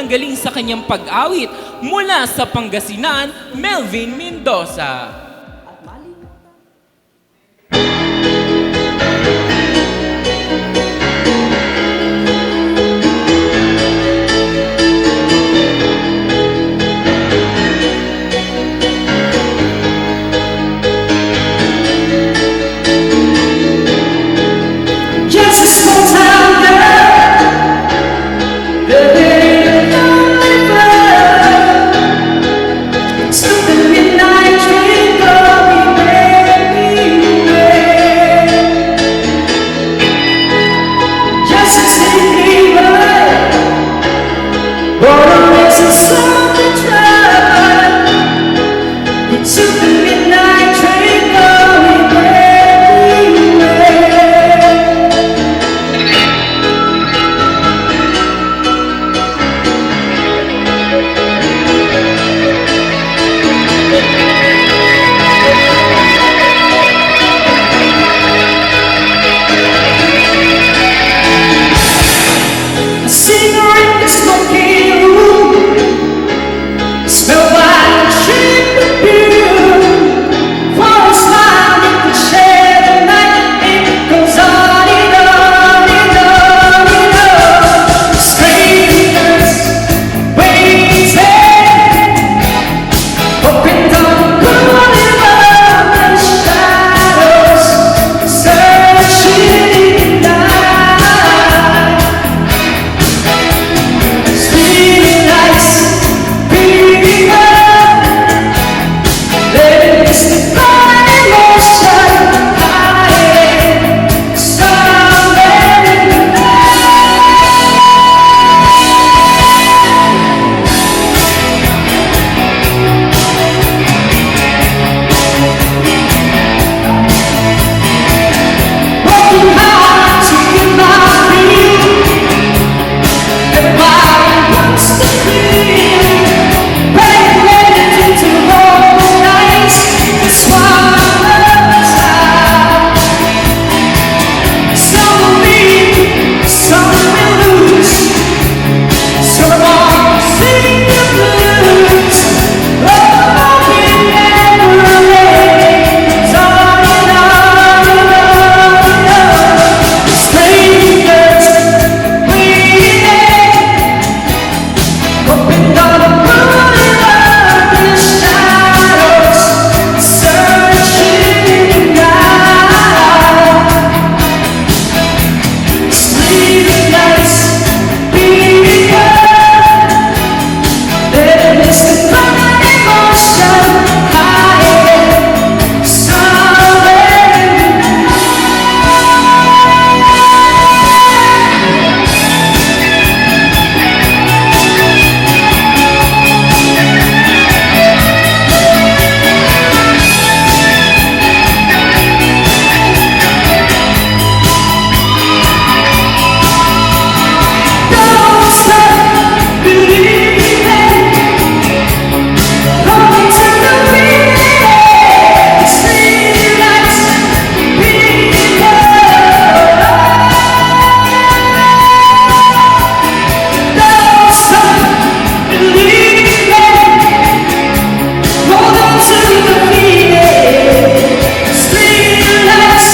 ang galing sa kanyang pag-awit mula sa Pangasinan, Melvin Mendoza. Just a small town girl living in a lonely world. Stupid midnight train going anywhere. Just a sleepy bird, born to raise a song to try. It took the midnight train going anywhere. A cigarette is smoking room, smell like cheap perfume. For a smile you can share the night, it goes on and on and on and on. Strangers waiting, hoping don't go around the shadows, searching the night. Street lights, people, letting mystify emotion hiding somewhere in the night. Working hard to get my feet. Everybody wants to feel, breaking into whole nights. It's time. Some will win, some will lose. Some won't sing the blues. Oh, we never ends on and on and on and on. Strangers waiting, hoping on the moon and the shadows, searching the night. Street lights, people, letting mystify emotion hiding somewhere in the Don't stop believing, holding to the feeling. Street lights, people, don't stop believing, hold on to the feeling. Street lights,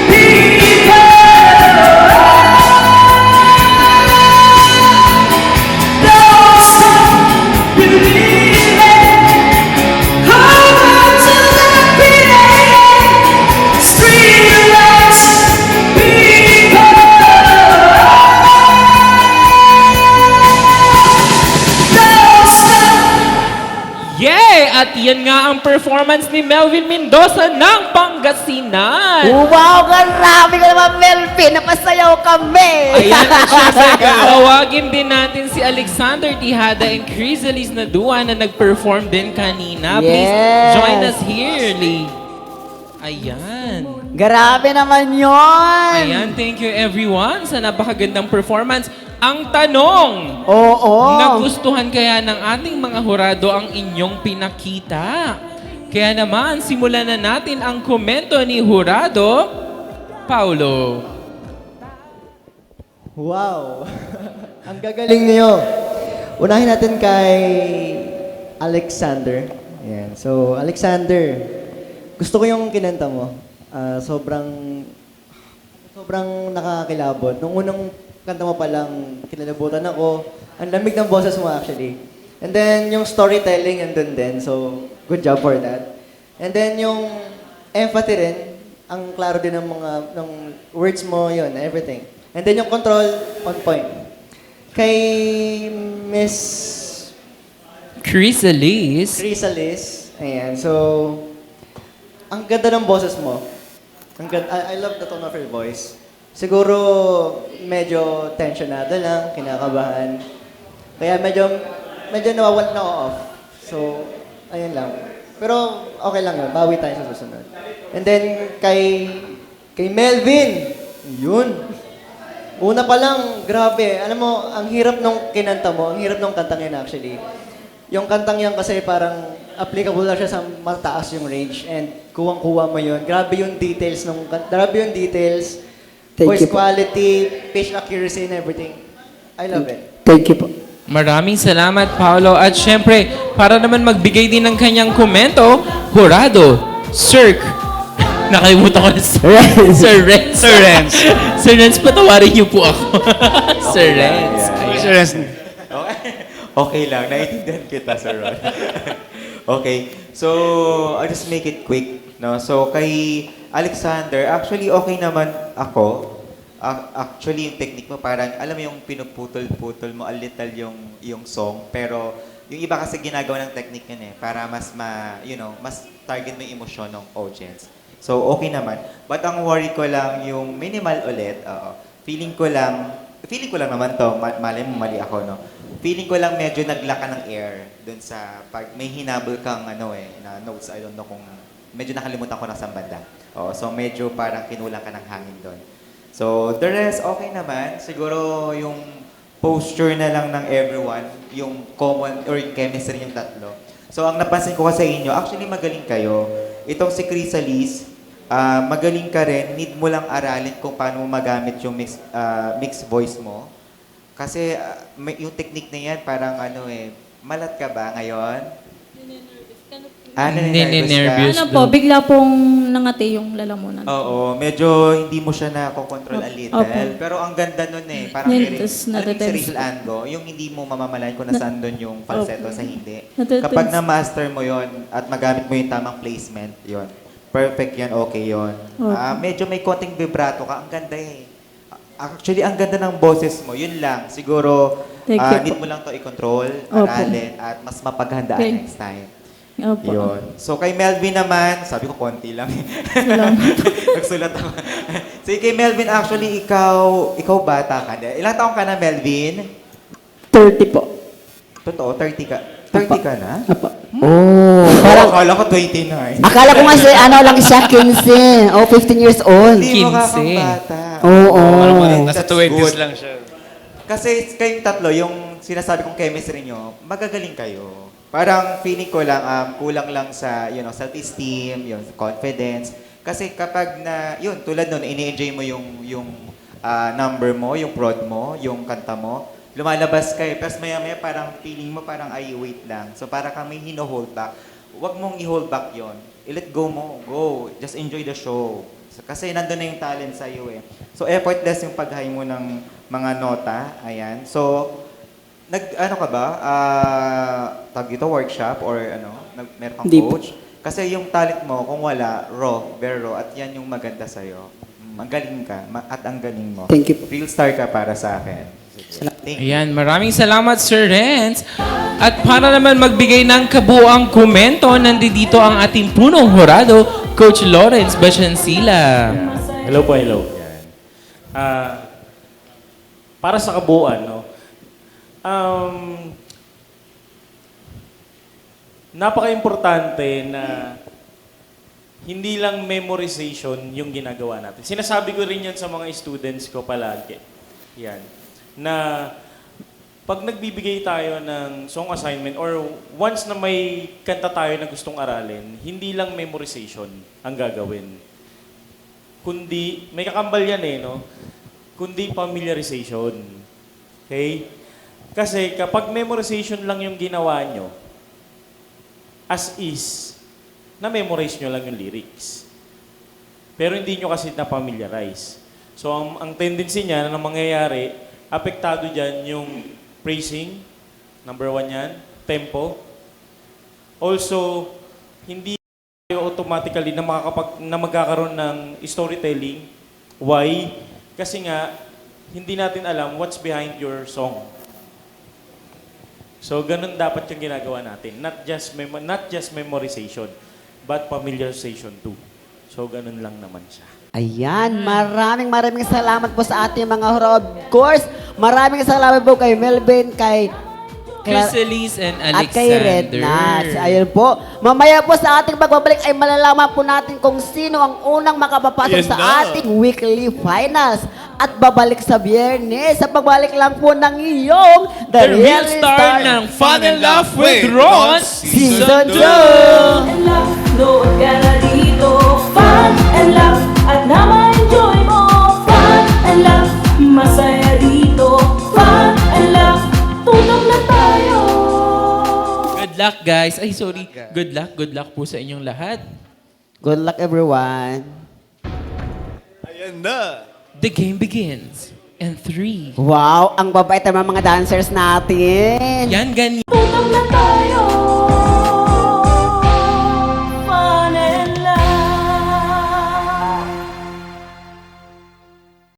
people, don't stop believing, hold on to the feeling. Street lights, people, don't stop. Yay! At yan nga ang performance ni Melvin Mendoza ng Pangasinan. Wow, grabe ka naman, Melvin. Napasayaw kami. Ayan, at syempre, kakawagin din natin si Alexander Tijada and Chrysalis Nadua na nag-perform din kanina. Please Yes. join us here, Lee. Ayan. Grabe naman yon. Ayan, thank you everyone sa napakagandang performance. Ang tanong, Oo. nagustuhan kaya ng ating mga hurado ang inyong pinakita? Kaya naman, simulan na natin ang komento ni Hurado Paulo. Wow! Ang gagaling niyo. Unahin natin kay Alexander. Ayan. So, Alexander, gusto ko yung kinanta mo. Sobrang nakakilabot. Nung unang kanta mo pa lang, kinalabutan ako. Ang lamig ng boses mo actually. And then, yung storytelling andun din. So, good job for that. And then, yung empathy rin, ang klaro din ng words mo, yun, everything. And then, yung control, on point. Kay Miss Chrysalis. Chrysalis, ayan, so, ang ganda ng boses mo. I love the tone of your voice. Siguro, medyo tensionado lang, kinakabahan. Kaya medyo nawawalan na ako off. So, ayun lang. Pero, okay lang yun. Bawi tayo sa susunod. And then, kay Melvin, yun. Una pa lang, grabe. Alam mo, ang hirap nung kinanta mo, ang hirap nung kantang yan actually. Yung kantang yan kasi parang applicable lang siya sa mataas yung range and kuwang-kuwa mo yun. Grabe yung details Thank voice you po. quality, pitch accuracy and everything. I love it. Thank you po. Maraming salamat, Paolo. At syempre, para naman magbigay din ng kanyang komento, Jurado, Sir... Nakalimutan ko na Sir Renz. Sir Renz. Sir Renz, patawarin niyo po ako. Sir Renz. Sir Renz. Okay lang, naiintindihan kita, Sir Ron. Okay, so I'll just make it quick. No? So kay Alexander, actually okay naman ako. Actually, yung technique mo parang, alam mo yung pinuputol-putol mo a little yung song, pero yung iba kasi ginagawa ng technique yun para mas mas target mo yung emosyon ng audience. So okay naman. But ang worry ko lang yung minimal ulit. Feeling ko lang naman to, malay mo mali ako, no? Feeling ko lang medyo naglaka ng air dun sa pag may hinabol kang na notes, I don't know kung medyo nakalimutan ko na sa banda. So medyo parang kinulang ka ng hangin doon. So the rest okay naman. Siguro yung posture na lang ng everyone, yung common or yung chemistry yung tatlo. So ang napansin ko sa inyo, actually magaling kayo. Itong si Chrysalis, magaling ka rin, need mo lang aralin kung paano mo magamit yung mixed voice mo. Kasi yung technique na yan, parang malat ka ba ngayon? Ninenervyos Ano po, bigla pong nangati yung lalamunan. Oo, medyo hindi mo siya nakokontrol a little. Opo. Pero ang ganda nun parang Tapos alam mo si natatense Rachel Ango, yung hindi mo mamamalayan kung nasaan doon yung falsetto Opo. sa hindi. Natatense. Kapag na-master mo yon at magamit mo yung tamang placement, yon perfect yan, okay yon. Opo. Medyo may konting vibrato ka, ang ganda Actually, ang ganda ng boses mo, yun lang. Siguro, Thank you need po. mo lang to i-control, Opo. aralin, at mas mapaghandaan Okay. next time. Opo. Yun. So kay Melvin naman, sabi ko konti lang. Nagsulat ako. So kay Melvin, actually, ikaw bata ka na. Ilang taong ka na, Melvin? 30 po. Totoo, 30 ka. 30 ka na? Apo. Oh, parang, Akala ko 29. akala ko nga lang siya 15. Oh, 15 years old. Hindi mo 15. kakang bata. Oo. Nasa That's 20s good. lang siya. Kasi kayong tatlo, yung sinasabi kong chemistry nyo, magagaling kayo. Parang feeling ko lang, kulang lang sa, self-esteem, confidence. Kasi kapag tulad nun, ini-enjoy mo yung number mo, yung prod mo, yung kanta mo, lumalabas ka Tapos maya-maya parang feeling mo parang wait lang. So para kang may hino-hold back. Huwag mong i-hold back yon. I-let go mo. Go. Just enjoy the show. Kasi nandun na yung talent sa iyo So effortless yung paghay mo ng mga nota. Ayan. So, ano ka ba? Tag ito, workshop or meron kang Hindi po. coach? Kasi yung talent mo, kung wala, very raw. At yan yung maganda sa'yo. Ang galing ka. At ang galing mo. Thank you po. Real star ka para sa akin. Thank you. Ayan, maraming salamat, Sir Renz. At para naman magbigay ng kabuang komento, nandito ang ating punong hurado, Coach Lawrence Bachansila. Hello po, hello. Para sa kabuuan, napaka-importante na hindi lang memorization yung ginagawa natin. Sinasabi ko rin yan sa mga students ko palagi. Yan. Na pag nagbibigay tayo ng song assignment or once na may kanta tayo na gustong aralin, hindi lang memorization ang gagawin. Kundi, may kakambal yan no? Kundi familiarization. Okay? Kasi kapag memorization lang yung ginawa nyo, as is, na-memorize nyo lang yung lyrics. Pero hindi nyo kasi na-familiarize. So, ang tendency niya na mangyayari, apektado dyan yung phrasing, number 1 yan, tempo. Also, hindi tayo automatically na magkakaroon ng storytelling. Why? Kasi nga, hindi natin alam what's behind your song. So, ganun dapat yung ginagawa natin. Not just memorization, but familiarization too. So, ganun lang naman siya. Ayan, maraming salamat po sa ating mga hura. Of course, maraming salamat po kay Melvin, kay Chrysalis and Alexander. at kay Red Nuts. Ayun po. Mamaya po sa ating pagbabalik ay malalaman po natin kung sino ang unang makapapasok sa ating weekly finals. At babalik sa Biyernes sa pagbalik lang po ng iyong The real star ng Fun and Laugh with Ron Season 2! and laugh, nood ka na dito. Fun and laugh, at na-enjoy mo. Fun and laugh, masaya dito. Fun and laugh, tutok na tayo. Good luck, guys. Ay, sorry. Good luck po sa inyong lahat. Good luck, everyone. Ayan na. The game begins in 3. Wow, ang babait naman mga dancers natin. Yan, ganyan. Tutok na tayo.